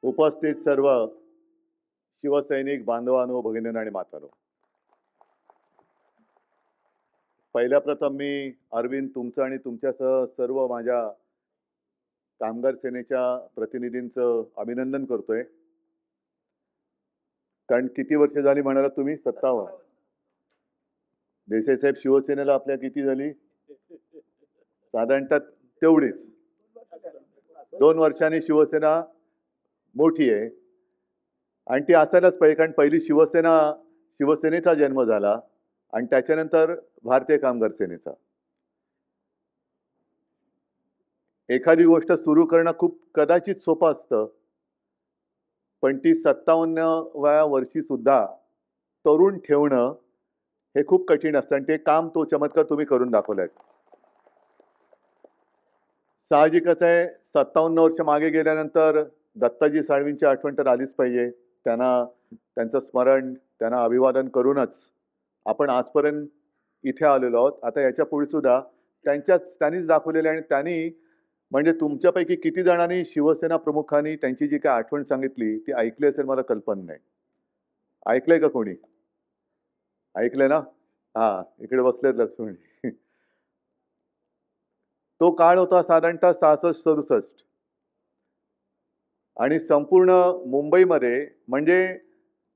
उपस्थित सर्व शिवसैनिक बांधवांनो, भगिनींनो आणि मातांनो, पहिल्या प्रथम मी अरविंद तुमचं आणि तुमच्यासह सर्व माझ्या कामगार सेनेच्या प्रतिनिधींचं अभिनंदन करतोय. कारण किती वर्ष झाली म्हणालात तुम्ही? 57. देसाई साहेब, शिवसेनेला आपल्या किती झाली? साधारणतः तेवढीच. 2 वर्षांनी शिवसेना मोठी आहे आणि ती असायलाच पाहिजे, कारण पहिली शिवसेनेचा जन्म झाला आणि त्याच्यानंतर भारतीय कामगार सेनेचा. एखादी गोष्ट सुरू करणं खूप कदाचित सोपं असतं, पण ती 57व्या वर्षी सुद्धा तरुण ठेवणं हे खूप कठीण असतं आणि ते काम, तो चमत्कार तुम्ही करून दाखवलाय. साहजिकच आहे, 57 वर्ष मागे गेल्यानंतर दत्ताजी साळवींची आठवण तर आलीच पाहिजे. त्यांचं स्मरण, त्यांना अभिवादन करूनच आपण आजपर्यंत इथे आलेलो आहोत. आता याच्या पुढे सुद्धा त्यांनीच दाखवलेले आणि त्यांनी म्हणजे तुमच्यापैकी किती जणांनी शिवसेना प्रमुखांनी त्यांची जी काही आठवण सांगितली ती ऐकली असेल मला कल्पना नाही. ऐकलंय का कोणी? ऐकलंय ना? हा, इकडे बसलेत लक्ष्मण. तो काळ होता साधारणतः 66-67 आणि संपूर्ण मुंबईमध्ये म्हणजे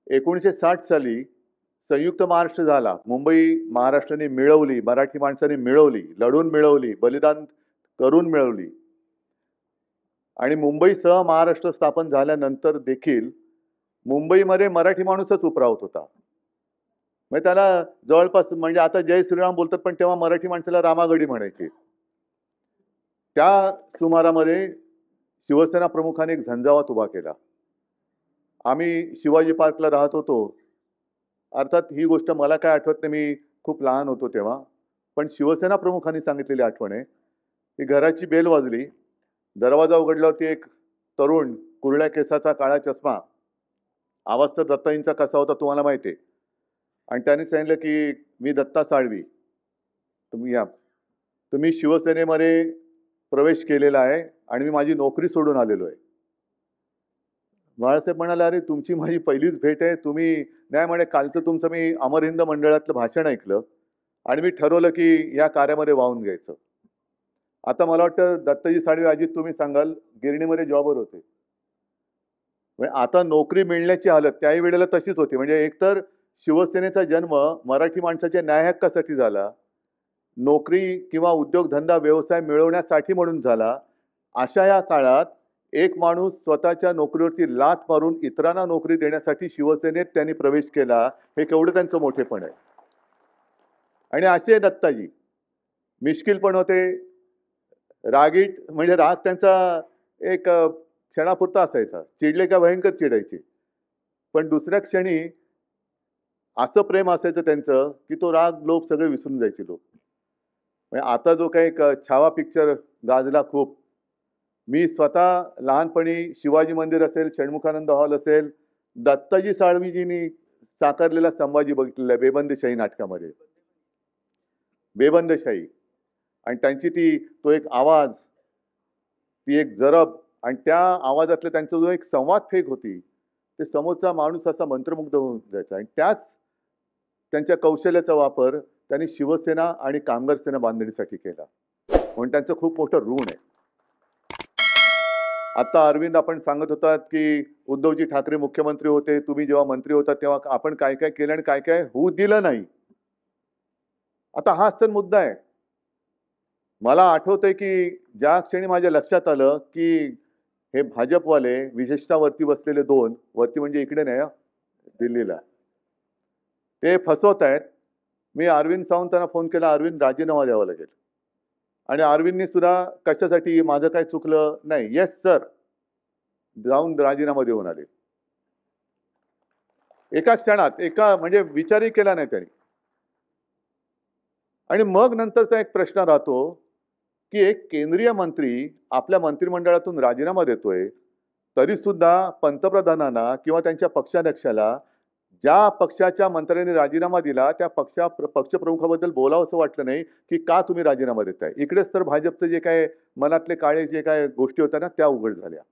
1960 साली संयुक्त महाराष्ट्र झाला. मुंबई महाराष्ट्राने मिळवली, मराठी माणसाने मिळवली, लढून मिळवली, बलिदान करून मिळवली आणि मुंबईसह महाराष्ट्र स्थापन झाल्यानंतर देखील मुंबईमध्ये मराठी माणूसच उतरावत होता. म्हणजे त्याला जवळपास म्हणजे आता जय श्रीराम बोलतात, पण तेव्हा मराठी माणसाला रामागडी म्हणायचे. त्या सुमारामध्ये शिवसेना प्रमुखाने एक झंझावात उभा केला. आम्ही शिवाजी पार्कला राहत होतो. अर्थात ही गोष्ट मला काय आठवत नाही, मी खूप लहान होतो तेव्हा. पण शिवसेना प्रमुखांनी सांगितलेली आठवण आहे की घराची बेल वाजली, दरवाजा उघडल्यावरती एक तरुण, कुरळ्या केसाचा, काळा चष्मा, आवाज तर दत्ताजींचा कसा होता तुम्हाला माहिती आहे, आणि त्याने सांगितलं की मी दत्ता साळवी, तुम्ही या. तुम्ही शिवसेनेमध्ये प्रवेश केलेला आहे आणि मी माझी नोकरी सोडून आलेलो आहे. बाळासाहेब म्हणाले, अरे तुमची माझी पहिलीच भेट आहे. तुम्ही नाही म्हणे, कालचं तुमचं मी अमर हिंद मंडळातलं भाषण ऐकलं आणि मी ठरवलं की या कार्यामध्ये वाहून घ्यायचं. आता मला वाटतं दत्ताजी साळवी अजित तुम्ही सांगाल, गिरणीमध्ये जॉबवर होते. म्हणजे आता नोकरी मिळण्याची हालत त्याही वेळेला तशीच होती. म्हणजे एकतर शिवसेनेचा जन्म मराठी माणसाच्या न्याय हक्कासाठी झाला, नोकरी किंवा उद्योगधंदा व्यवसाय मिळवण्यासाठी म्हणून झाला. अशा या काळात एक माणूस स्वतःच्या नोकरीवरती लाथ मारून इतरांना नोकरी देण्यासाठी शिवसेनेत त्यांनी प्रवेश केला, हे केवढं त्यांचं मोठेपण आहे. आणि असे दत्ताजी मिश्किल पण होते, रागीट, म्हणजे राग त्यांचा एक क्षणापुरता असायचा. चिडले का भयंकर चिडायचे, पण दुसऱ्या क्षणी असं प्रेम असायचं त्यांचं की तो राग लोभ सगळे विसरून जायचे लोक. म्हणजे आता जो काही एक छावा पिक्चर गाजला खूप, मी स्वतः लहानपणी शिवाजी मंदिर असेल, षण्मुखानंद हॉल असेल, दत्ताजी साळवीजींनी साकारलेला संभाजी बघितलेला आहे बेबंदीशाही नाटकामध्ये. बेबंदशाही आणि त्यांची तो एक आवाज, ती एक जरब आणि त्या आवाजातला त्यांचा जो एक संवाद फेक होती, ते समोरचा माणूस असा मंत्रमुग्ध होऊन जायचा. आणि त्याच त्यांच्या कौशल्याचा वापर त्यांनी शिवसेना आणि कामगार सेना बांधणीसाठी केला, म्हणून त्यांचं खूप मोठं ऋण आहे. आता अरविंद आपण सांगत होतात की उद्धवजी ठाकरे मुख्यमंत्री होते, तुम्ही जेव्हा मंत्री होता तेव्हा आपण काय काय केलं आणि काय काय होऊ दिलं नाही. आता हाच तर मुद्दा आहे. मला आठवतंय की ज्या क्षणी माझ्या लक्षात आलं की हे भाजपवाले, विशेषतः वरती बसलेले दोन, वरती म्हणजे इकडे नाही, दिल्लीला, ते फसवत आहेत. मी अरविंद सावंतांना फोन केला, अरविंद राजीनामा द्यावा लागेल. आणि अरविंदनी सुद्धा कशासाठी, माझं काय चुकलं नाही, येस सर, जाऊन राजीनामा देऊन आले. एका क्षणात, म्हणजे विचारही केला नाही त्यांनी. आणि मग नंतरचा एक प्रश्न राहतो की एक केंद्रीय मंत्री आपल्या मंत्रिमंडळातून राजीनामा देतोय, तरी सुद्धा पंतप्रधानांना किंवा त्यांच्या पक्षाध्यक्षाला ज्या पक्षाच्या मंत्र्यांनी राजीनामा दिला त्या पक्षप्रमुखाबद्दल बोलावं असं वाटलं नाही की का तुम्ही राजीनामा देताय. इकडेच तर भाजपचे जे काय मनातले काळे जे काय गोष्टी होत्या ना, त्या उघड झाल्या.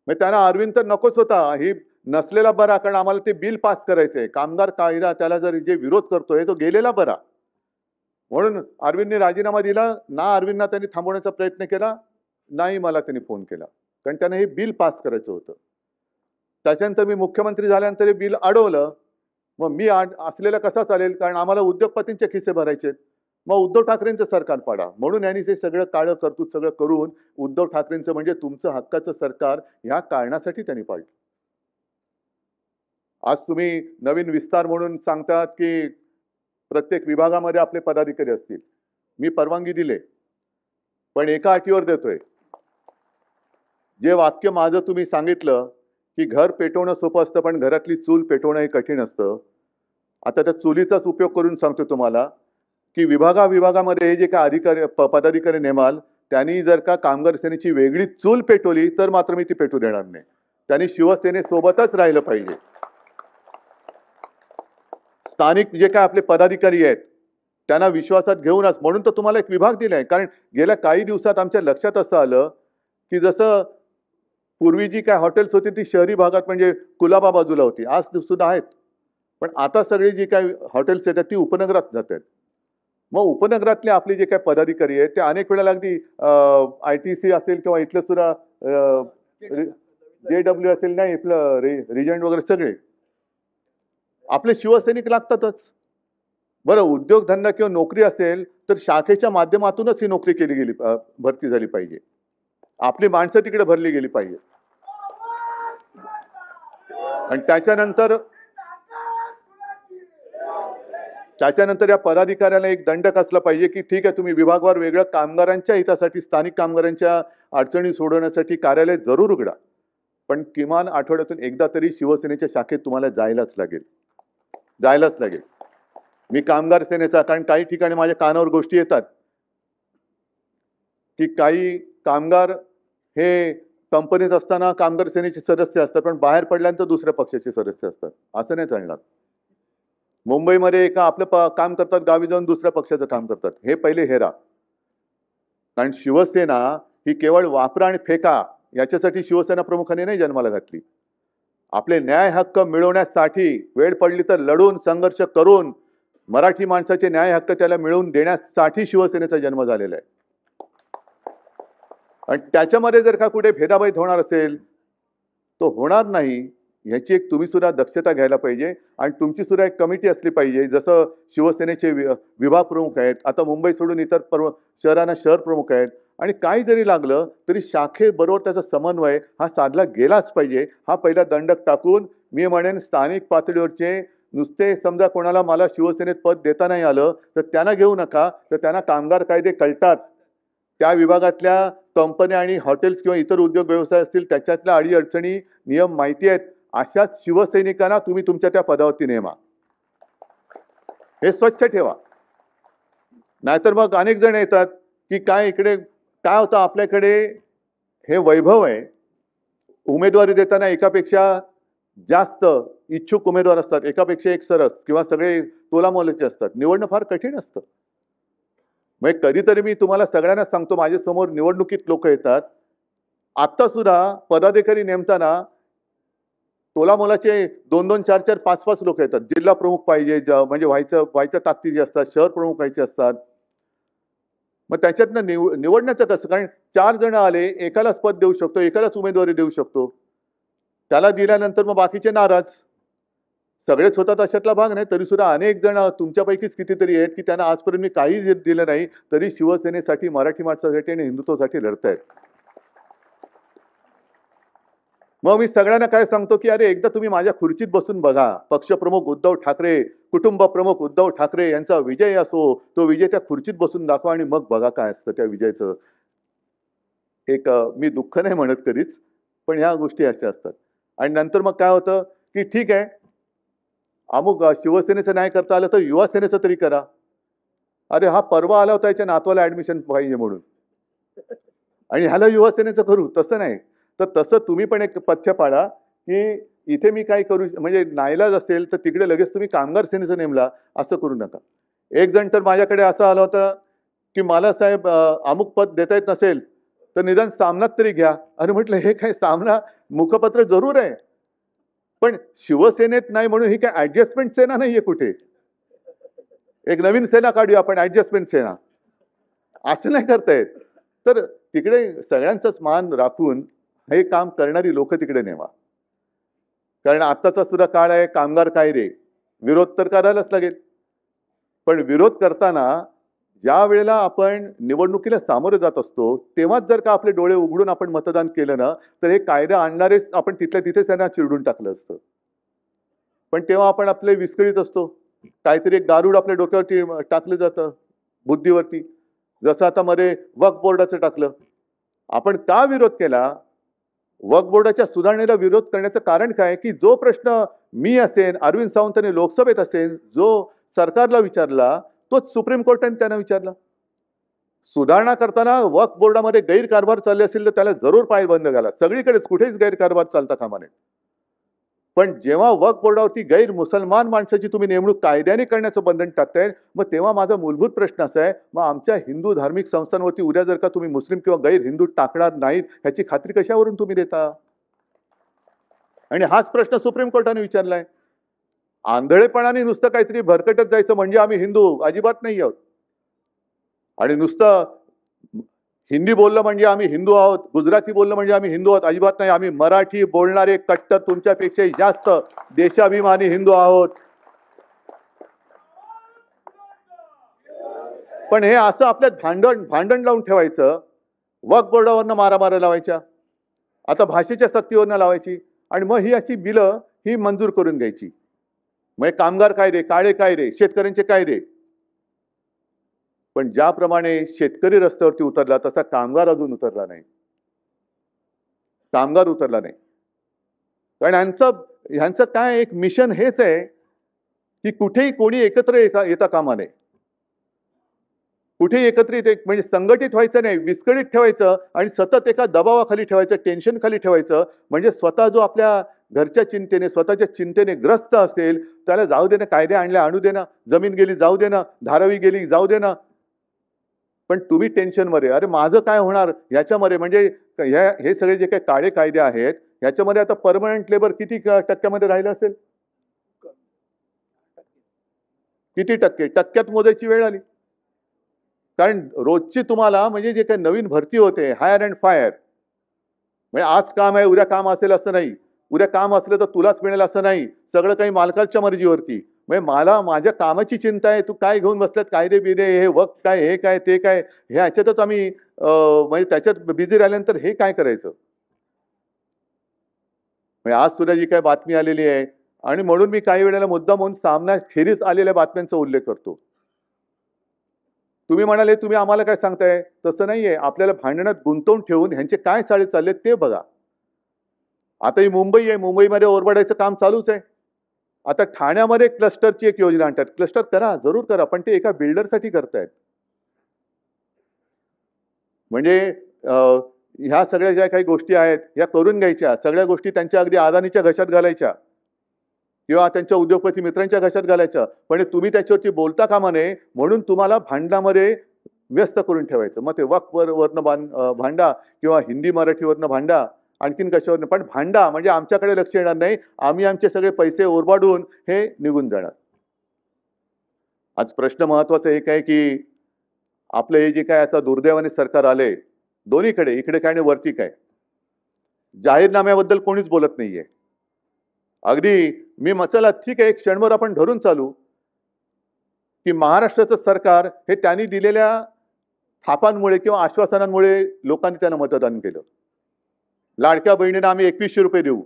मग त्यांना अरविंद तर नकोच होता, ही नसलेला बरा, कारण आम्हाला ते बिल पास करायचंय. कामगार कायदा त्याला जर जे विरोध करतोय तो गेलेला बरा. म्हणून अरविंदने राजीनामा दिला ना. अरविंदना त्यांनी थांबवण्याचा प्रयत्न केला नाही, मला त्यांनी फोन केला, कारण त्यांना हे बिल पास करायचं होतं. त्याच्यानंतर मी मुख्यमंत्री झाल्यानंतर हे बिल अडवलं. मग मी असलेलं कसं चालेल, कारण आम्हाला उद्योगपतींचे खिसे भरायचे. मग उद्धव ठाकरेंचं सरकार पाडा, म्हणून यांनी ते सगळं काळं कर्तृत्व सगळं करून उद्धव ठाकरेंचं म्हणजे तुमचं हक्काचं सरकार ह्या कारणासाठी त्यांनी पाडलं. आज तुम्ही नवीन विस्तार म्हणून सांगतात की प्रत्येक विभागामध्ये आपले पदाधिकारी असतील. मी परवानगी दिले, पण एका अटीवर देतोय. जे वाक्य माझं तुम्ही सांगितलं की घर पेटवणं सोपं असतं, पण घरातली चूल पेटवणं हे कठीण असतं. आता त्या चुलीचाच उपयोग करून सांगतो तुम्हाला की विभागामध्ये हे जे काय अधिकारी पदाधिकारी नेमाल, त्यांनी जर का कामगार सेनेची वेगळी चूल पेटवली तर मात्र मी ती पेटू देणार नाही. त्यांनी शिवसेनेसोबतच राहिलं पाहिजे. स्थानिक जे काय आपले पदाधिकारी आहेत त्यांना विश्वासात घेऊनच, म्हणून तर तुम्हाला एक विभाग दिलाय. कारण गेल्या काही दिवसात आमच्या लक्षात असं आलं की जसं पूर्वी जी काय हॉटेल्स होती ती शहरी भागात म्हणजे कुलाबा बाजूला होती, आज सुद्धा आहेत, पण आता सगळी जी काही हॉटेल्स येतात ती उपनगरात जातात. मग उपनगरातले आपले जे काही पदाधिकारी आहेत ते अनेक वेळेला अगदी ITC असेल किंवा इथलं सुद्धा JW असेल, नाही इथलं रिजंट वगैरे सगळे आपले शिवसैनिक लागतातच. बरं, उद्योगधंदा किंवा नोकरी असेल तर शाखेच्या माध्यमातूनच ही नोकरी केली गेली, भरती झाली पाहिजे. आपली माणसं तिकडे भरली गेली पाहिजे. आणि त्याच्यानंतर या पदाधिकाऱ्याला एक दंडक असला पाहिजे की ठीक आहे, तुम्ही विभागवार वेगळं कामगारांच्या हितासाठी, स्थानिक कामगारांच्या अडचणी सोडवण्यासाठी कार्यालय जरूर उघडा, पण किमान आठवड्यातून एकदा तरी शिवसेनेच्या शाखेत तुम्हाला जायलाच लागेल. मी कामगार सेनेचा, कारण काही ठिकाणी माझ्या कानावर गोष्टी येतात की काही कामगार हे कंपनीत असताना कामगार सेनेचे सदस्य असतात, पण बाहेर पडल्यानंतर दुसऱ्या पक्षाचे सदस्य असतात. असं नाही चालणार. मुंबईमध्ये एका आपलं काम करतात, गावी जाऊन दुसऱ्या पक्षाचं काम करतात. हे पहिले हेरा. कारण शिवसेना ही केवळ वापरा आणि फेका याच्यासाठी शिवसेना प्रमुखांनी नाही जन्माला घातली. आपले न्याय हक्क मिळवण्यासाठी वेळ पडली तर लढून संघर्ष करून मराठी माणसाचे न्याय हक्क त्याला मिळवून देण्यासाठी शिवसेनेचा जन्म झालेला आहे. आणि त्याच्यामध्ये जर का कुठे भेदाभेद होणार असेल तो होणार नाही, याची एक तुम्ही सुद्धा दक्षता घ्यायला पाहिजे. आणि तुमची सुद्धा एक कमिटी असली पाहिजे. जसं शिवसेनेचे विभाग प्रमुख आहेत, आता मुंबई सोडून इतर शहरांना शहर प्रमुख आहेत, आणि काही जरी लागलं तरी शाखेबरोबर त्याचा समन्वय हा साधला गेलाच पाहिजे. हा पहिला दंडक टाकून मी म्हणेन स्थानिक पातळीवरचे नुसते समजा कोणाला मला शिवसेनेत पद देता नाही आलं तर त्यांना घेऊ नका, तर त्यांना कामगार कायदे कळतात, त्या विभागातल्या कंपन्या आणि हॉटेल्स किंवा इतर उद्योग व्यवसाय असतील त्याच्यातल्या अडीअडचणी नियम माहिती आहेत, अशाच शिवसैनिकांना तुम्ही तुमच्या त्या पदावरती नेमा. हे स्वच्छ ठेवा. नाहीतर मग अनेक जण येतात की काय इकडे काय होतं, आपल्याकडे हे वैभव आहे, उमेदवारी देताना एकापेक्षा जास्त इच्छुक उमेदवार असतात, एकापेक्षा एक सरस किंवा सगळे तोलामोलाचे असतात. निवडणं फार कठीण असतं. मग कधीतरी मी तुम्हाला सगळ्यांना सांगतो, माझ्यासमोर निवडणुकीत लोक येतात, आता सुद्धा पदाधिकारी नेमताना तोलामोलाचे 2-2, 4-4, 5-5 लोक येतात. जिल्हा प्रमुख पाहिजे, म्हणजे व्हायच्या ताकदीचे असतात, शहर प्रमुख व्हायचे असतात. मग त्याच्यातनं निवडण्याचं कसं, कारण 4 जण आले, एकालाच पद देऊ शकतो, एकालाच उमेदवारी देऊ शकतो, त्याला दिल्यानंतर मग बाकीचे नाराज. सगळेच होतात अशातला भाग नाही, तरी सुद्धा अनेक जण तुमच्यापैकीच कितीतरी आहेत की त्यांना आजपर्यंत मी काही दिलं नाही तरी शिवसेनेसाठी, मराठी माणसासाठी आणि हिंदुत्वासाठी लढतायत. मग मी सगळ्यांना काय सांगतो की अरे एकदा तुम्ही माझ्या खुर्चीत बसून बघा. पक्षप्रमुख उद्धव ठाकरे, कुटुंब प्रमुख उद्धव ठाकरे यांचा विजय असो, तो विजय त्या खुर्चीत बसून दाखवा आणि मग बघा काय असतं त्या विजयाचं. एक मी दुःख नाही म्हणत कधीच, पण ह्या गोष्टी अशा असतात. आणि नंतर मग काय होतं की ठीक आहे, अमुक शिवसेनेचं नाही करता आलं तर युवा सेनेचं तरी करा. अरे हा परवा आला होता याच्या नातवाला ऍडमिशन पाहिजे म्हणून, आणि ह्याला युवा सेनेचं करू, तसं नाही. तर तसं तुम्ही पण एक पथ्य पाळा की इथे मी काय करू, म्हणजे नाईलाज असेल तर तिकडे लगेच तुम्ही कामगार सेनेचं नेमला, असं करू नका. एक जण तर माझ्याकडे असं आला होता की मला साहेब अमुक पद देता येत नसेल तर निदान सामनात तरी घ्या. अरे म्हटलं हे काय सामना, मुखपत्र जरूर आहे, पण शिवसेनेत नाही म्हणून ही काय ऍडजस्टमेंट सेना नाहीये कुठे. एक नवीन सेना काढूया आपण, ऍडजस्टमेंट सेना. असं नाही करता येत. तर तिकडे सगळ्यांचाच मान राखून हे काम करणारी लोक तिकडे नेमा. कारण आत्ताचा सुद्धा काळ आहे, कामगार कायदे, विरोध तर करायलाच लागेल. पण विरोध करताना ज्या वेळेला आपण निवडणुकीला सामोरे जात असतो, तेव्हाच जर का आपले डोळे उघडून आपण मतदान केलं ना, तर हे कायदे आणणारेच आपण तिथल्या तिथेच त्यांना चिरडून टाकलं असतं. पण तेव्हा आपण आपले विस्कळीत असतो. काहीतरी एक गारुड आपल्या डोक्यावरती टाकलं जातं, बुद्धीवरती. जसं आता मध्ये वक्फ बोर्डाचं टाकलं. आपण का विरोध केला? वक्फ बोर्डाच्या सुधारणेला विरोध करण्याचं कारण काय, की जो प्रश्न मी असेन, अरविंद सावंतांनी लोकसभेत असेल, जो सरकारला विचारला, तोच सुप्रीम कोर्टाने त्यांना विचारला. सुधारणा करताना वक्फ बोर्डामध्ये गैरकारभार चालले असेल तर त्याला जरूर पायबंद घाला. सगळीकडेच कुठेच गैरकारभार चालता कामा नये. पण जेव्हा वक्फ बोर्डावरती गैर मुसलमान माणसाची तुम्ही नेमणूक कायद्याने करण्याचं बंधन टाकताय, मग तेव्हा माझा मूलभूत प्रश्न असा आहे, मग आमच्या हिंदू धार्मिक संस्थांवरती उद्या जर का तुम्ही मुस्लिम किंवा गैर हिंदू टाकणार नाहीत, ह्याची खात्री कशावरून तुम्ही देता? आणि हाच प्रश्न सुप्रीम कोर्टाने विचारलाय. आंधळेपणाने नुसतं काहीतरी भरकटत जायचं म्हणजे आम्ही हिंदू, अजिबात नाही आहोत. आणि नुसतं हिंदी बोललं म्हणजे आम्ही हिंदू आहोत, गुजराती बोललं म्हणजे आम्ही हिंदू आहोत, अजिबात नाही. आम्ही मराठी बोलणारे कट्टर तुमच्यापेक्षाही जास्त देशाभिमानी हिंदू आहोत. पण हे असं आपल्यात भांडण लावून ठेवायचं, वक्फ बोर्डावरनं मारामाऱ्या लावायच्या, आता भाषेच्या सक्तीवरनं लावायची, आणि मग ही अशी बिलं ही मंजूर करून घ्यायची. मग कामगार कायदे, काळे कायदे, शेतकऱ्यांचे कायदे. पण ज्याप्रमाणे शेतकरी रस्त्यावरती उतरला तसा कामगार अजून उतरला नाही. कामगार उतरला नाही. कारण ह्यांचं काय एक मिशन हेच आहे की कुठेही कोणी एकत्र येता कामा नये. कुठेही एकत्रित म्हणजे संघटित व्हायचं नाही, विस्कळीत ठेवायचं आणि सतत एका दबावाखाली ठेवायचं, टेन्शन खाली ठेवायचं. म्हणजे स्वतः जो आपल्या घरच्या चिंतेने, स्वतःच्या चिंतेने ग्रस्त असेल त्याला जाऊ देणं, कायदे आणले आणू देणं, जमीन गेली जाऊ देणं, धारावी गेली जाऊ देणं. पण तुम्ही टेन्शन मध्ये, अरे माझं काय होणार याच्यामध्ये, म्हणजे हे सगळे जे काही काळे कायदे आहेत याच्यामध्ये आता परमनंट लेबर किती टक्क्यामध्ये राहिलं असेल? किती टक्के? टक्क्यात मोजायची वेळ आली. कारण रोजची तुम्हाला म्हणजे जे काही नवीन भरती होते, हायर अँड फायर, म्हणजे आज काम आहे उद्या काम असेल असं नाही, उद्या काम असलं तर तुलाच मिळेल असं नाही, सगळं काही मालकाच्या मर्जीवरती. म्हणजे मला माझ्या कामाची चिंता आहे, तू काय घेऊन बसल्यात कायदे बिदे, हे वक्त काय, हे काय ते काय, हे ह्याच्यातच आम्ही म्हणजे त्याच्यात बिझी राहिल्यानंतर हे काय करायचं. म्हणजे आज सुद्धा जी काय बातमी आलेली आहे, आणि म्हणून मी काही वेळेला मुद्दाम म्हणून सामना खेरीज आलेल्या बातम्यांचा उल्लेख करतो. तुम्ही म्हणाले तुम्ही आम्हाला काय सांगताय, तसं नाहीये. आपल्याला भांडणात गुंतवून ठेवून ह्यांचे काय चाळे चालले ते बघा. आता ही मुंबई आहे, मुंबईमध्ये ओरबाडायचं काम चालूच आहे. आता ठाण्यामध्ये क्लस्टरची एक योजना आणतात. क्लस्टर करा, जरूर करा, पण ते एका बिल्डरसाठी करतायत. म्हणजे ह्या सगळ्या ज्या काही गोष्टी आहेत या करून घ्यायच्या, सगळ्या गोष्टी त्यांच्या अगदी अदानीच्या घशात घालायच्या किंवा त्यांच्या उद्योगपती मित्रांच्या घशात घालायच्या. पण तुम्ही त्याच्यावरती बोलता कामा नये म्हणून तुम्हाला भांडणामध्ये व्यस्त करून ठेवायचं. मग ते वरनं भांडा किंवा हिंदी मराठीवरनं भांडा, आणखीन कशावरनं पण भांडा, म्हणजे आमच्याकडे लक्ष येणार नाही, आम्ही आमचे सगळे पैसे ओरबाडून हे निघून जाणार. आज प्रश्न महत्वाचा एक आहे की आपलं हे जे काय आता दुर्दैवाने सरकार आले, दोन्हीकडे, इकडे काय आणि वरती काय, जाहीरनाम्याबद्दल कोणीच बोलत नाहीये. अगदी मी चला ठीक आहे, एक क्षणभर आपण धरून चालू की महाराष्ट्राचं सरकार हे त्यांनी दिलेल्या थापांमुळे किंवा आश्वासनांमुळे लोकांनी त्यांना मतदान केलं. लाडक्या बहिणींना आम्ही 2100 रुपये देऊ,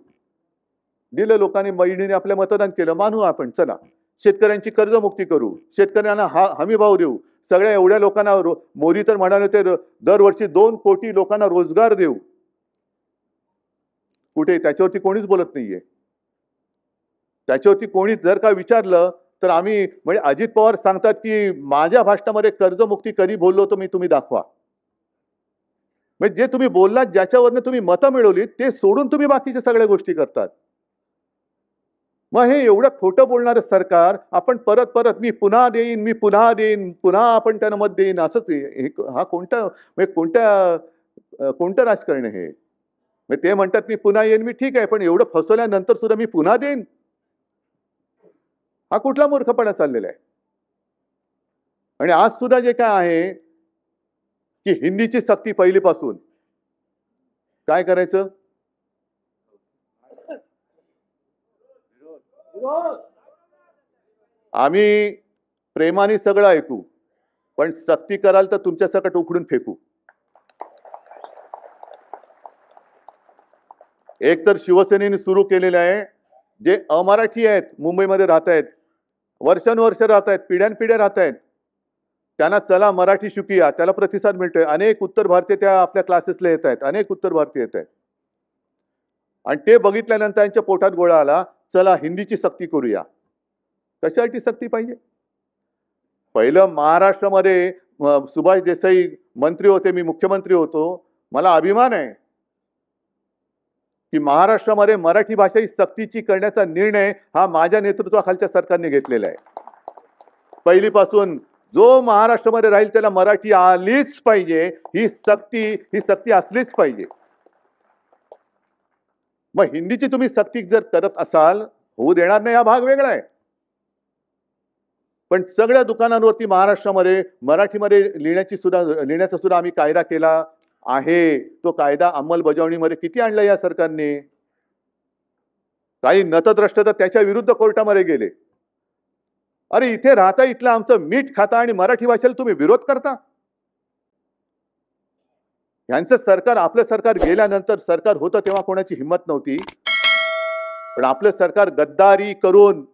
दिलं लोकांनी, बहिणीने आपल्या मतदान केलं, मानू आपण. चला शेतकऱ्यांची कर्जमुक्ती करू, शेतकऱ्यांना हमी भाव देऊ, सगळ्या एवढ्या लोकांना मोदी तर म्हणाले ते दरवर्षी 2 कोटी लोकांना रोजगार देऊ. कुठे त्याच्यावरती कोणीच बोलत नाहीये. त्याच्यावरती कोणी जर का विचारलं तर आम्ही, म्हणजे अजित पवार सांगतात की माझ्या भाषणामध्ये कर्जमुक्ती कधी बोललो होतो मी, तुम्ही दाखवा. म्हणजे जे तुम्ही बोललात, ज्याच्यावरनं तुम्ही मतं मिळवली, ते सोडून तुम्ही बाकीच्या सगळ्या गोष्टी करतात. मग हे एवढं खोटं बोलणारं सरकार आपण परत परत मी पुन्हा देईन, मी पुन्हा देईन, पुन्हा आपण त्यांना मत देईन, असंच हा कोणत्या म्हणजे कोणत्या कोणतं राजकारण आहे हे? मग ते म्हणतात मी पुन्हा येईन, मी ठीक आहे, पण एवढं फसवल्यानंतर सुद्धा मी पुन्हा देईन, हा कुठला मूर्खपणा चाललेला आहे? आणि आज सुद्धा जे काय आहे की हिंदीची सक्ती पहिलीपासून काय करायचं? आम्ही प्रेमाने सगळं ऐकू, पण सक्ती कराल तर तुमच्या सकट उखडून फेकू. एक तर शिवसेनेने सुरू केलेले आहे, जे अमराठी आहेत, मुंबईमध्ये राहत आहेत, वर्षानुवर्ष राहत आहेत, पिढ्यानपिढ्या राहत आहेत, त्यांना चला मराठी शिकूया, त्याला प्रतिसाद मिळतोय. अनेक उत्तर भारतीय त्या आपल्या क्लासेसला येत आहेत, अनेक उत्तर भारतीय येत आहेत. आणि ते बघितल्यानंतर त्यांच्या पोटात गोळा आला, चला हिंदीची सक्ती करूया. कशासाठी सक्ती पाहिजे? पहिलं महाराष्ट्रामध्ये सुभाष देसाई मंत्री होते, मी मुख्यमंत्री होतो. मला अभिमान आहे की महाराष्ट्रामध्ये मराठी भाषा ही सक्तीची करण्याचा निर्णय हा माझ्या नेतृत्वाखालच्या सरकारने घेतलेला आहे. पहिलीपासून जो महाराष्ट्रामध्ये राहील त्याला मराठी आलीच पाहिजे, ही सक्ती असलीच पाहिजे. मग हिंदीची तुम्ही सक्ती जर करत असाल, होऊ देणार नाही, हा भाग वेगळा आहे. पण सगळ्या दुकानांवरती महाराष्ट्रामध्ये मराठीमध्ये लिहिण्याचा सुद्धा आम्ही कायदा केला आहे. तो कायदा अंमलबजावणीमध्ये किती आणला या सरकारने? काही नतद्रष्ट तर त्याच्या विरुद्ध कोर्टामध्ये गेले. अरे इथे राहता, इथलं आमचं मीठ खाता आणि मराठी भाषेला तुम्ही विरोध करता? यांचं सरकार, आपलं सरकार गेल्यानंतर, सरकार होतं तेव्हा कोणाची हिंमत नव्हती, पण आपलं सरकार गद्दारी करून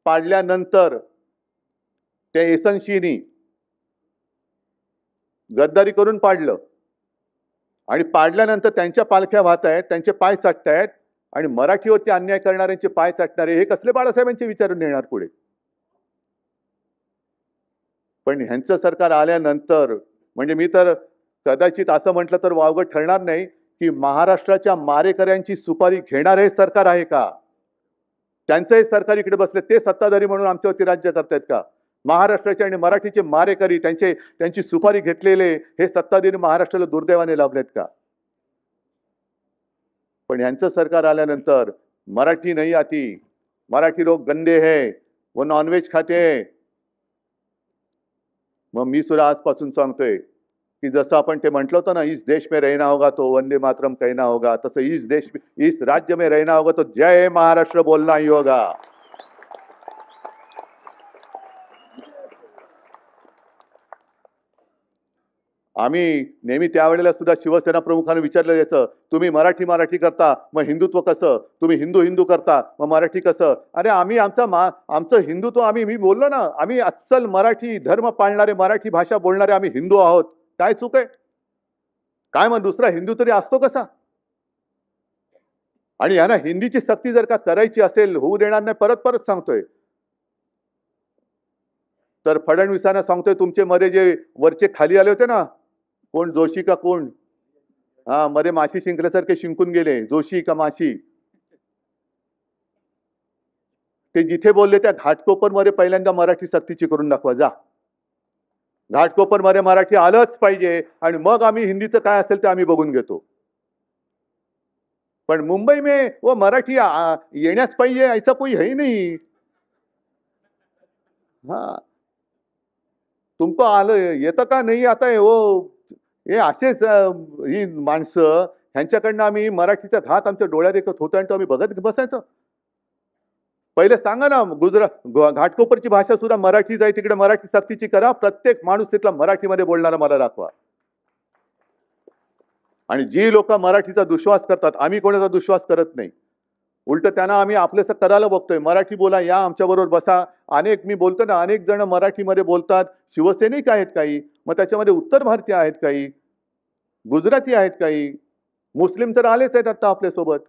पाडल्यानंतर त्या एसनशीनी गद्दारी करून पाडलं आणि पाडल्यानंतर त्यांच्या पालख्या वाहत आहेत, त्यांचे पाय चाटतायत आणि मराठीवरती अन्याय करणाऱ्यांचे पाय चाटणारे हे कसले बाळासाहेबांचे विचारून येणार पुढे? पण ह्यांचं सरकार आल्यानंतर म्हणजे मी तर कदाचित असं म्हटलं तर वावगं ठरणार नाही की महाराष्ट्राच्या मारेकऱ्यांची सुपारी घेणार हे सरकार आहे का? त्यांचंही सरकार इकडे बसले, ते सत्ताधारी म्हणून आमच्यावरती राज्य करतायत का? महाराष्ट्राचे आणि मराठीचे मारेकरी, त्यांची सुपारी घेतलेले हे सत्ताधारी महाराष्ट्राला दुर्दैवाने लाभलेत का? पण यांचं सरकार आल्यानंतर मराठी नाही आती, मराठी लोग गंदे है, वो नॉनव्हेज खाते है. मग मी सुद्धा आजपासून सांगतोय की जसं आपण ते म्हटलं होतं ना, इस देश में रहना होगा तो वंदे मातरम कहना होगा, तसं इस राज्य में रहना होगा तो जय महाराष्ट्र बोलना ही होगा. आम्ही नेहमी त्यावेळेला सुद्धा शिवसेना प्रमुखांना विचारलं याचं, तुम्ही मराठी करता, मग हिंदुत्व कसं? तुम्ही हिंदू करता, मग मराठी कसं? अरे आम्ही आमचं हिंदुत्व, मी बोललो ना, आम्ही अस्सल मराठी धर्म पाळणारे, मराठी भाषा बोलणारे आम्ही हिंदू आहोत. काय चूक आहे? काय मग दुसरा हिंदू तरी असतो कसा? आणि यांना हिंदीची सक्ती जर का करायची असेल, होऊ देणार नाही, परत सांगतोय. तर फडणवीसांना सांगतोय, तुमचे मध्ये जे वरचे खाली आले होते ना, कोण जोशी का कोण, हा मध्ये माशी शिंकल्यासारखे शिंकून गेले, जोशी का माशी, ते जिथे बोलले त्या घाटकोपर मध्ये पहिल्यांदा मराठी सक्तीची करून दाखवा. जा, घाटकोपर मध्ये मराठी आलंच पाहिजे आणि मग आम्ही हिंदीचं काय असेल ते आम्ही बघून घेतो. पण मुंबई में वो मराठी येण्याच पाहिजे ऐसा कोई है ही नहीं. हा, तुमको आलं येतं का नाही आता हे असेच ही माणसं, ह्यांच्याकडनं आम्ही मराठीचा घात आमच्या डोळ्यात देखत होता आणि तो आम्ही बघत बसायचं. पहिले सांगा ना, घाटकोपरची भाषा सुद्धा मराठीच आहे, तिकडे मराठी सक्तीची करा. प्रत्येक माणूस तिथला मराठीमध्ये बोलणारा मला दाखवा. आणि जी लोक मराठीचा दुश्वास करतात, आम्ही कोणाचा दुश्वास करत नाही, उलट त्यांना आम्ही आपल्याचं करायला बघतोय. मराठी बोला, या आमच्या बरोबर बसा. मी बोलतो ना, अनेक जण मराठीमध्ये बोलतात. शिवसैनिक आहेत काही, मग त्याच्यामध्ये उत्तर भारतीय आहेत काही, गुजराती आहेत काही, मुस्लिम तर आलेच आहेत आता आपल्यासोबत.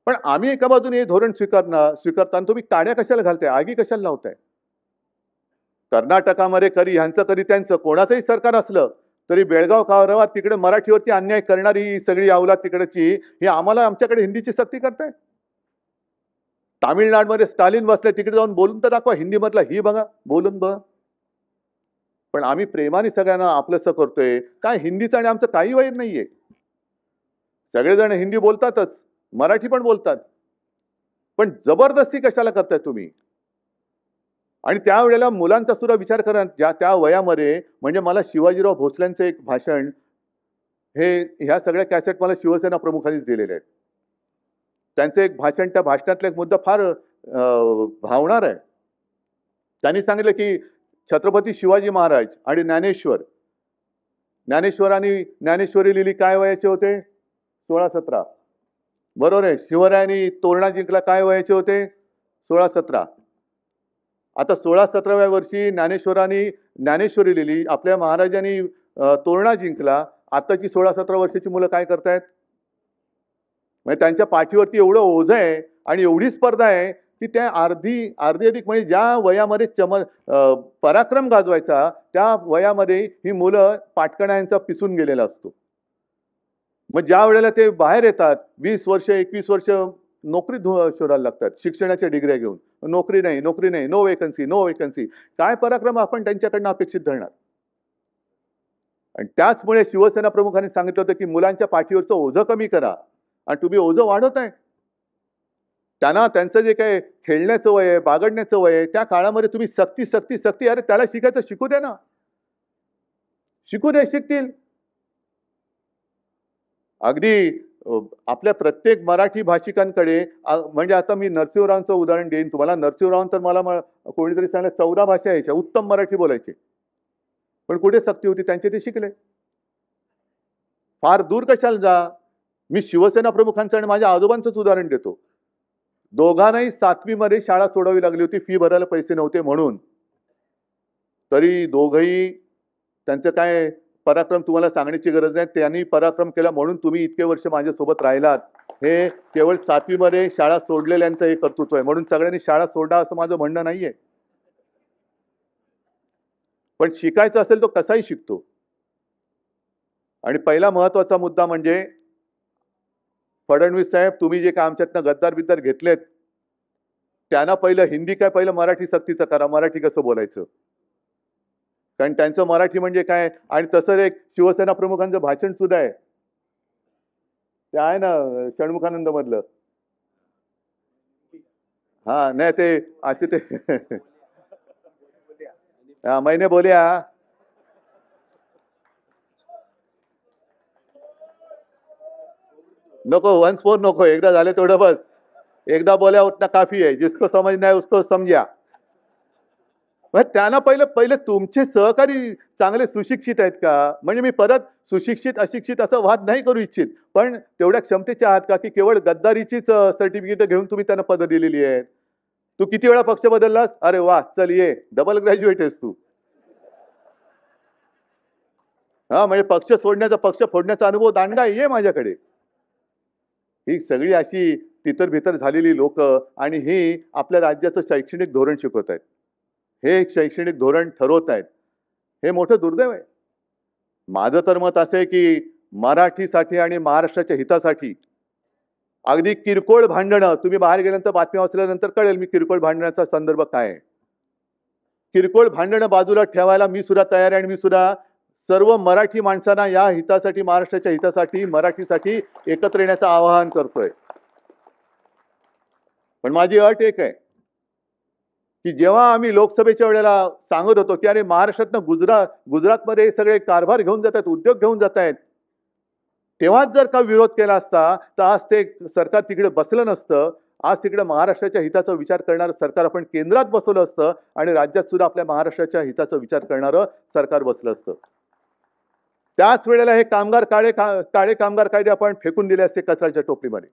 पण आम्ही एका बाजूने हे धोरण स्वीकारताना तुम्ही टाळ्या कशाला घालताय, आगी कशाला लावताय? कर्नाटकामध्ये ह्यांचं त्यांचं कोणाचंही सरकार असलं तरी बेळगाव कारावात तिकडे मराठीवरती अन्याय करणारी सगळी अवलाद तिकडची ही आम्हाला आमच्याकडे हिंदीची सक्ती करताय. तामिळनाडूमध्ये स्टालिन बसले, तिकडे जाऊन बोलून तर दाखवा हिंदी मधला, ही बघा बोलून बघा. पण आम्ही प्रेमाने सगळ्यांना आपलंसं करतोय. काय हिंदीचं आणि आमचं काही वैर नाहीये. सगळेजण हिंदी बोलतातच, मराठी पण बोलतात. पण जबरदस्ती कशाला करताय तुम्ही? आणि त्यावेळेला मुलांचा सुद्धा विचार करा, त्या वयामध्ये म्हणजे मला शिवाजीराव भोसलेंचं एक भाषण, हे ह्या सगळ्या कॅसेट मला शिवसेना प्रमुखांनीच दिलेले आहेत. त्यांचं एक भाषण, त्या भाषणातला एक मुद्दा फार भावणार आहे. त्यांनी सांगितलं की छत्रपती शिवाजी महाराज आणि ज्ञानेश्वरांनी ज्ञानेश्वरी लिहिली काय वयाचे होते? 16-17. बरोबर आहे. शिवरायांनी तोरणा जिंकला काय वयाचे होते? 16-17. आता 16-17व्या वर्षी ज्ञानेश्वरांनी ज्ञानेश्वरी लिहिली, आपल्या महाराजांनी तोरणा जिंकला. आताची 16-17 वर्षाची मुलं काय करतायत? म्हणजे त्यांच्या पाठीवरती एवढं ओझं आहे आणि एवढी स्पर्धा आहे की त्या अर्धी अधिक म्हणजे ज्या वयामध्ये पराक्रम गाजवायचा त्या वयामध्ये ही मुलं पाटकण्यांचा पिसून गेलेला असतो. मग ज्या वेळेला ते बाहेर येतात 20 वर्ष 21 वर्ष नोकरी शोधायला लागतात शिक्षणाच्या डिग्र्या घेऊन. नोकरी नाही, नो वेकन्सी. काय पराक्रम आपण त्यांच्याकडनं अपेक्षित धरणार? आणि त्याचमुळे शिवसेना प्रमुखांनी सांगितलं होतं की मुलांच्या पाठीवरचं ओझं कमी करा आणि तुम्ही ओझं वाढवताय. त्यांना त्यांचं जे काही खेळण्याचं वय आहे, बागडण्याचं वय आहे, त्या काळामध्ये तुम्ही सक्ती अरे त्याला शिकायचं शिकू द्या ना. शिकतील. अगदी आपल्या प्रत्येक मराठी भाषिकांकडे म्हणजे आता मी नरसिंहरावांचं उदाहरण देईन तुम्हाला. नरसिंहराव तर मला कोणीतरी सांगितलं 14 भाषा यायच्या, उत्तम मराठी बोलायचे. पण कुठे सक्ती होती? त्यांचे ते शिकले. फार दूर कशाला जा. मी शिवसेना प्रमुखांचं आणि माझ्या आजोबांचंच उदाहरण देतो. दोघांनाही 7वी मध्ये शाळा सोडावी लागली होती, फी भरायला पैसे नव्हते म्हणून. तरी दोघंही त्यांचं काय पराक्रम तुम्हाला सांगण्याची गरज नाही. त्यांनी पराक्रम केला म्हणून तुम्ही इतके वर्ष माझ्यासोबत राहिलात. हे केवळ 7वी मध्ये शाळा सोडलेल्यांचं हे कर्तृत्व आहे. म्हणून सगळ्यांनी शाळा सोडा असं माझं म्हणणं नाहीये. पण शिकायचं असेल तो कसाही शिकतो. आणि पहिला महत्वाचा मुद्दा म्हणजे फडणवीस साहेब, तुम्ही जे काय आमच्यातनं गद्दार घेतलेत त्यांना पहिलं हिंदी काय पहिलं मराठी सक्तीचं करा. मराठी कसं बोलायचं, कारण त्यांचं मराठी म्हणजे काय. आणि तसं एक शिवसेना प्रमुखांचं भाषण सुद्धा आहे, ते आहे ना षण्मुखानंद मधलं. हा नाही ते असे ते मैंने बोलिया नको, वन्स मोर नको, एकदा झाले तेवढं बस. एकदा बोल्या उतना काफी आहे. जिसको समझना है उसको समजा. त्यांना पहिलं तुमचे सहकारी चांगले सुशिक्षित आहेत का? म्हणजे मी परत सुशिक्षित अशिक्षित असं वाद नाही करू इच्छित, पण तेवढ्या क्षमतेचे आहात का की केवळ गद्दारीचीच सर्टिफिकेट घेऊन तुम्ही त्यांना पद दिलेली आहेत? तू किती वेळा पक्ष बदललास? अरे वा, चल ये, डबल ग्रॅज्युएट आहेस तू. हा म्हणजे पक्ष फोडण्याचा अनुभव दांडगा ये माझ्याकडे. ही सगळी अशी तितर-भितर झालेली लोक आणि ही आपल्या राज्याचं शैक्षणिक धोरण शिकवत आहेत. हे एक शैक्षणिक धोरण ठरवत आहेत. हे मोठं दुर्दैव आहे. माझं तर मत असं आहे की मराठीसाठी आणि महाराष्ट्राच्या हितासाठी अगदी किरकोळ भांडणं, तुम्ही बाहेर गेल्यानंतर बातम्या वाचल्यानंतर कळेल मी किरकोळ भांडणाचा संदर्भ काय आहे. किरकोळ भांडणं बाजूला ठेवायला मी सुद्धा तयार आहे आणि मी सुद्धा सर्व मराठी माणसांना या हितासाठी, महाराष्ट्राच्या हितासाठी, मराठीसाठी एकत्र येण्याचं आवाहन करतोय. पण माझी अट एक आहे की जेव्हा आम्ही लोकसभेच्या वेळेला सांगत होतो की अरे महाराष्ट्रातनं गुजरातमध्ये सगळे कारभार घेऊन जात आहेत, उद्योग घेऊन जात आहेत, तेव्हाच जर का विरोध केला असता तर आज ते सरकार तिकडे बसलं नसतं. आज तिकडे महाराष्ट्राच्या हिताचा विचार करणारं सरकार आपण केंद्रात बसवलं असतं आणि राज्यात सुद्धा आपल्या महाराष्ट्राच्या हिताचा विचार करणारं सरकार बसलं असतं. त्याच वेळेला हे काळे कामगार कायदे आपण फेकून दिले असते कचऱ्याच्या टोपलीमध्ये.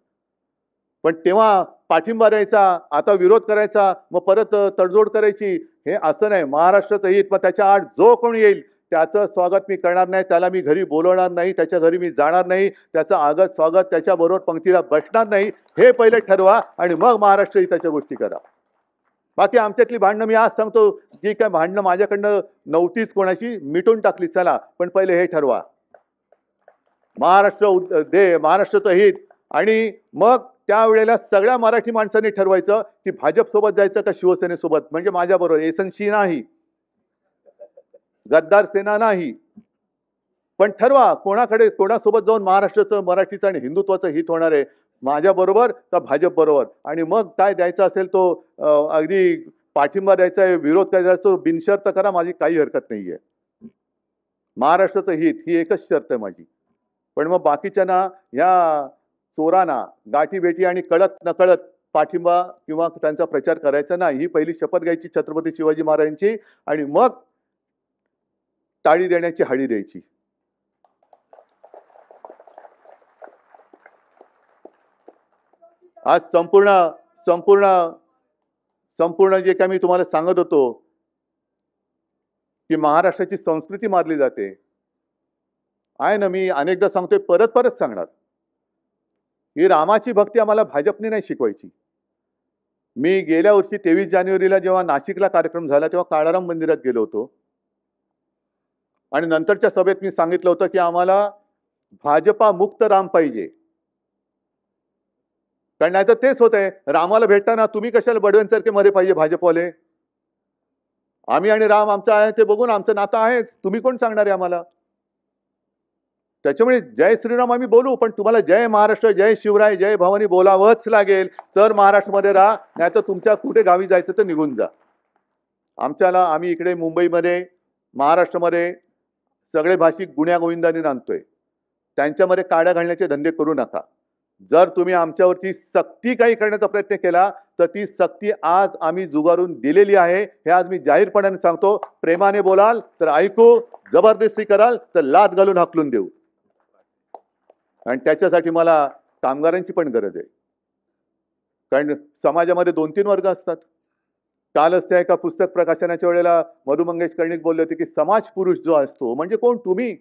पण तेव्हा पाठिंबा द्यायचा, आता विरोध करायचा, मग परत तडजोड करायची. हे असं नाही. महाराष्ट्राचं हित, मग त्याच्या आड जो कोण येईल त्याचं स्वागत मी करणार नाही, त्याला मी घरी बोलवणार नाही, त्याच्या घरी मी जाणार नाही, त्याचं आगत स्वागत, त्याच्याबरोबर पंक्तीला बसणार नाही, हे पहिले ठरवा आणि मग महाराष्ट्र हिताच्या गोष्टी करा. बाकी आमच्यातली भांडणं मी आज सांगतो, जी काय भांडणं माझ्याकडनं नव्हतीच कोणाशी, मिटून टाकली. चला, पण पहिले हे ठरवा, महाराष्ट्राचं हित. आणि मग त्यावेळेला सगळ्या मराठी माणसांनी ठरवायचं की भाजप सोबत जायचं का शिवसेनेसोबत, म्हणजे माझ्याबरोबर एसनशी नाही. गद्दार सेना नाही. पण ठरवा कोणाकडे कोणासोबत जाऊन महाराष्ट्राचं मराठीचं आणि हिंदुत्वाचं हित होणार आहे, माझ्या बरोबर का भाजप बरोबर. आणि मग काय द्यायचा असेल तो अगदी पाठिंबा द्यायचा आहे, विरोध करायचा तो बिनशर्त करा, माझी काही हरकत नाहीये. महाराष्ट्राचं हित ही एकच शर्त आहे माझी. पण मग बाकीच्यांना या चोरांना गाठी भेटी आणि कळत नकळत पाठिंबा किंवा त्यांचा प्रचार करायचा नाही. ही पहिली शपथ घ्यायची छत्रपती शिवाजी महाराजांची आणि मग टाळी देण्याची हळी द्यायची. आज संपूर्ण संपूर्ण संपूर्ण जे काही मी तुम्हाला सांगत होतो की महाराष्ट्राची संस्कृती मारली जाते आहे ना, मी अनेकदा सांगतोय, परत परत सांगणार. ही रामाची भक्ती आम्हाला भाजपने नाही शिकवायची. मी गेल्या वर्षी 23 जानेवारीला जेव्हा नाशिकला कार्यक्रम झाला तेव्हा काळाराम मंदिरात गेलो होतो आणि नंतरच्या सभेत मी सांगितलं होतं की आम्हाला भाजपा मुक्त राम पाहिजे. कारण नाही तर तेच होत आहे, रामाला भेटताना तुम्ही कशाला बडव्यांसारखे मरे पाहिजे भाजपवाले. आम्ही आणि राम आमचं आहे ते बघून आमचं नातं आहे, तुम्ही कोण सांगणार आहे आम्हाला. त्याच्यामुळे जय श्रीराम आम्ही बोलू, पण तुम्हाला जय महाराष्ट्र, जय शिवराय, जय भवानी बोलावंच लागेल. तर महाराष्ट्रामध्ये राहा, नाही तर तुमच्या कुठे गावी जायचं तर निघून जा. आमच्याला आम्ही इकडे मुंबईमध्ये महाराष्ट्रामध्ये सगळे भाषिक गुण्यागोविंदाने नांदतोय. त्यांच्यामध्ये काड्या घालण्याचे धंदे करू नका. जर तुम्ही आमच्यावरती सक्ती काही करण्याचा प्रयत्न केला तर ती सक्ती आज आम्ही जुगारून दिलेली आहे, हे आज मी जाहीरपणाने सांगतो. प्रेमाने बोलाल तर ऐकू, जबरदस्ती कराल तर लाद घालून हाकलून देऊ. आणि त्याच्यासाठी मला कामगारांची पण गरज आहे. कारण समाजामध्ये 2-3 वर्ग असतात. कालच त्या एका पुस्तक प्रकाशनाच्या वेळेला मधु मंगेश कर्णिक बोलले होते की समाज पुरुष जो असतो म्हणजे कोण, तुम्ही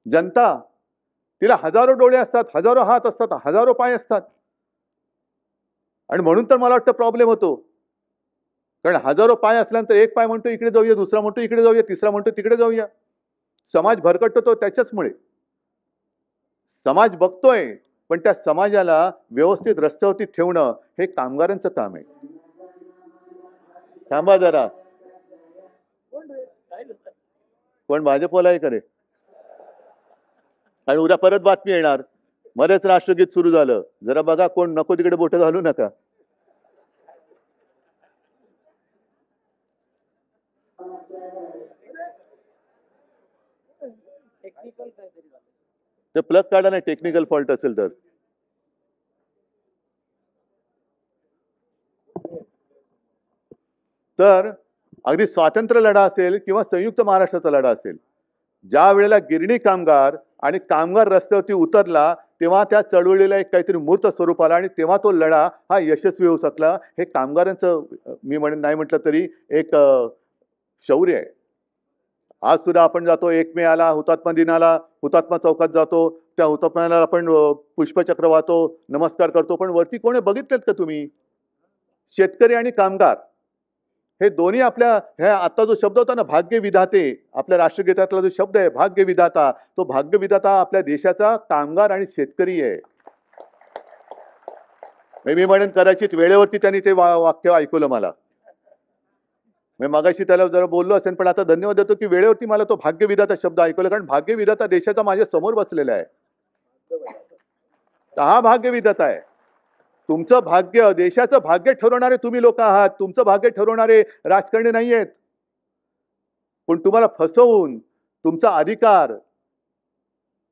जनता. तिला हजारो डोळे असतात, हजारो हात असतात, हजारो पाय असतात. आणि म्हणून तर मला वाटतं प्रॉब्लेम होतो. कारण हजारो पाय असल्यानंतर एक पाय म्हणतो इकडे जाऊया, दुसरा म्हणतो इकडे जाऊया, तिसरा म्हणतो तिकडे जाऊया. समाज भरकटतो त्याच्याचमुळे. समाज बघतोय, पण त्या समाजाला व्यवस्थित रस्त्यावरती ठेवणं हे कामगारांचं काम आहे. थांबा जरा, कोण भाजपवाला आहे करे. आणि उद्या परत बातमी येणार, मध्येच राष्ट्रगीत सुरू झालं. जरा बघा, कोण नको तिकडे बोटं घालू नका. ते प्लग काढा नाही, टेक्निकल फॉल्ट असेल तर. तर अगदी स्वातंत्र्य लढा असेल किंवा संयुक्त महाराष्ट्राचा लढा असेल, ज्या वेळेला गिरणी कामगार आणि कामगार रस्त्यावरती उतरला तेव्हा त्या चळवळीला एक काहीतरी मूर्त स्वरूप आला आणि तेव्हा तो लढा हा यशस्वी होऊ शकला. हे कामगारांचं मी नाही म्हटलं तरी एक शौर्य आहे. आज सुद्धा आपण जातो, 1 मे आला, हुतात्मा दिनाला हुतात्मा चौकात जातो, त्या हुतात्म्याला आपण पुष्पचक्र वाहतो, नमस्कार करतो. पण वरती कोणी बघितलेत का तुम्ही? शेतकरी आणि कामगार हे दोन्ही आपल्या, ह्या आता जो शब्द होता ना भाग्य विधाते, आपल्या राष्ट्रगीतातला जो शब्द आहे भाग्य विधाता, तो भाग्य विधाता आपल्या देशाचा कामगार आणि शेतकरी आहे. मी म्हणेन कदाचित वेळेवरती त्यांनी ते वाक्य ऐकवलं मला. मी मगाशी त्याला जरा बोललो असेल, पण आता धन्यवाद देतो की वेळेवरती मला तो भाग्य विधाता शब्द ऐकवला. कारण भाग्य विधाता देशाचा माझ्या समोर बसलेला आहे. हा भाग्य विधाता आहे. तुमचं भाग्य, देशाचं भाग्य ठरवणारे तुम्ही लोक आहात. तुमचं भाग्य ठरवणारे राजकारणी नाही आहेत. पण तुम्हाला फसवून तुमचा अधिकार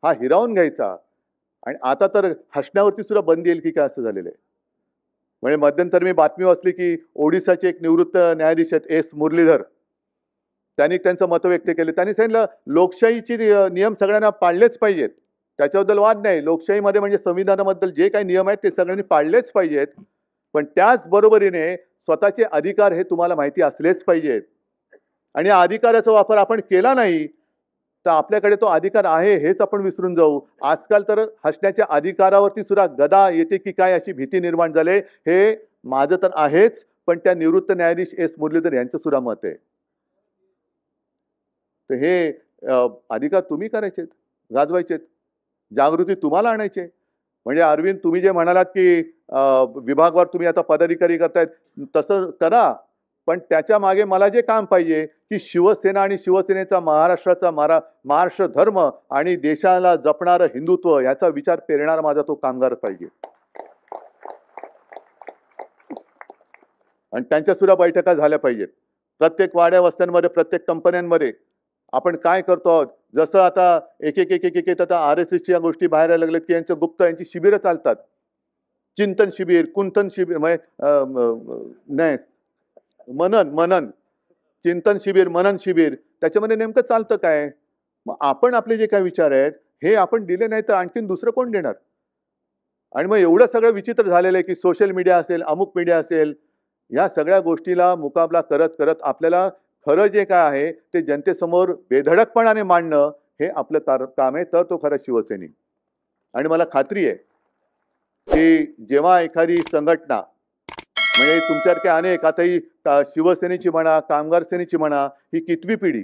हा हिरावून घ्यायचा. आणि आता तर हसण्यावरती सुद्धा बंदी येईल की काय असं झालेलं आहे. म्हणजे मध्यंतरी मी बातमी वाचली की ओडिसाचे एक निवृत्त न्यायाधीश आहेत एस मुरलीधर, त्यांनी त्यांचं मत व्यक्त केले. त्यांनी सांगितलं लोकशाहीचे नियम सगळ्यांना पाळलेच पाहिजेत, त्याच्याबद्दल वाद नाही. लोकशाहीमध्ये म्हणजे संविधानाबद्दल जे काही नियम आहेत ते सगळ्यांनी पाळलेच पाहिजेत. पण त्याच बरोबरीने स्वतःचे अधिकार हे तुम्हाला माहिती असलेच पाहिजेत. आणि या अधिकाराचा वापर आपण केला नाही तर आपल्याकडे तो अधिकार आहे हेच आपण विसरून जाऊ. आजकाल तर हसण्याच्या अधिकारावरती सुद्धा गदा येते की काय अशी भीती निर्माण झाली. हे माझं तर आहेच, पण त्या निवृत्त न्यायाधीश एस मुरलीधर यांचं सुद्धा मत आहे. तर हे अधिकार तुम्ही करायचे, गाजवायचे, जागृती तुम्हाला आणायचे. म्हणजे अरविंद, तुम्ही जे म्हणालात की विभागवार तुम्ही आता पदाधिकारी करतायत, तसं करा. पण त्याच्या मागे मला जे काम पाहिजे की शिवसेना आणि शिवसेनेचा महाराष्ट्राचा महाराष्ट्र धर्म आणि देशाला जपणारं हिंदुत्व याचा विचार पेरणारा माझा तो कामगार पाहिजे. आणि त्यांच्या सुद्धा बैठका झाल्या पाहिजेत. प्रत्येक वाड्या वस्त्यांमध्ये, प्रत्येक कंपन्यांमध्ये आपण काय करतो आहोत. जसं आता एक आता RSSच्या गोष्टी बाहेर यायला लागल्यात की यांचं गुप्त यांची शिबिरं चालतात. चिंतन शिबिर, कुंतन शिबिर, नाही मनन चिंतन शिबिर, मनन शिबिर, त्याच्यामध्ये नेमकं चालतं काय? मग आपण आपले जे काही विचार आहेत हे आपण दिले नाही तर आणखीन दुसरं कोण देणार? आणि मग एवढं सगळं विचित्र झालेलं आहे की सोशल मीडिया असेल, अमुक मीडिया असेल, या सगळ्या गोष्टीला मुकाबला करत करत आपल्याला खरं जे काय आहे ते जनतेसमोर बेधडकपणाने मांडणं हे आपलं काम आहे. तर तो खरा शिवसैनिक. आणि मला खात्री आहे की जेव्हा एखादी संघटना म्हणजे तुमच्यासारखे अनेक आता ही शिवसेनेची म्हणा, कामगार सेनेची म्हणा, ही कितवी पिढी,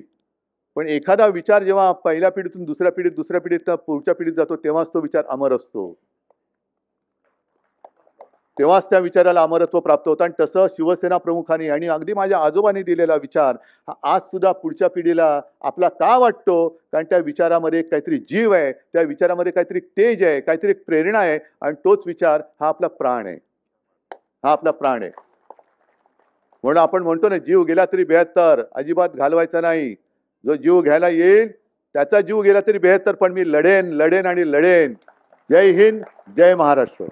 पण एखादा विचार जेव्हा पहिल्या पिढीतून दुसऱ्या पिढीत, दुसऱ्या पिढीत पुढच्या पिढीत जातो तेव्हाच तो विचार अमर असतो. तेव्हाच त्या विचाराला अमरत्व प्राप्त होतं. आणि तसं शिवसेना प्रमुखांनी आणि अगदी माझ्या आजोबांनी दिलेला विचार हा आज सुद्धा पुढच्या पिढीला आपला का वाटतो? कारण त्या विचारामध्ये काहीतरी जीव आहे, त्या विचारामध्ये काहीतरी तेज आहे, काहीतरी प्रेरणा आहे. आणि तोच विचार हा आपला प्राण आहे, हा आपला प्राण आहे. म्हणून आपण म्हणतो ना, जीव गेला तरी 72, अजिबात घालवायचा नाही. जो जीव घ्यायला येईल त्याचा जीव गेला तरी 72, पण मी लढेन लढेन आणि लढेन. जय हिंद, जय महाराष्ट्र.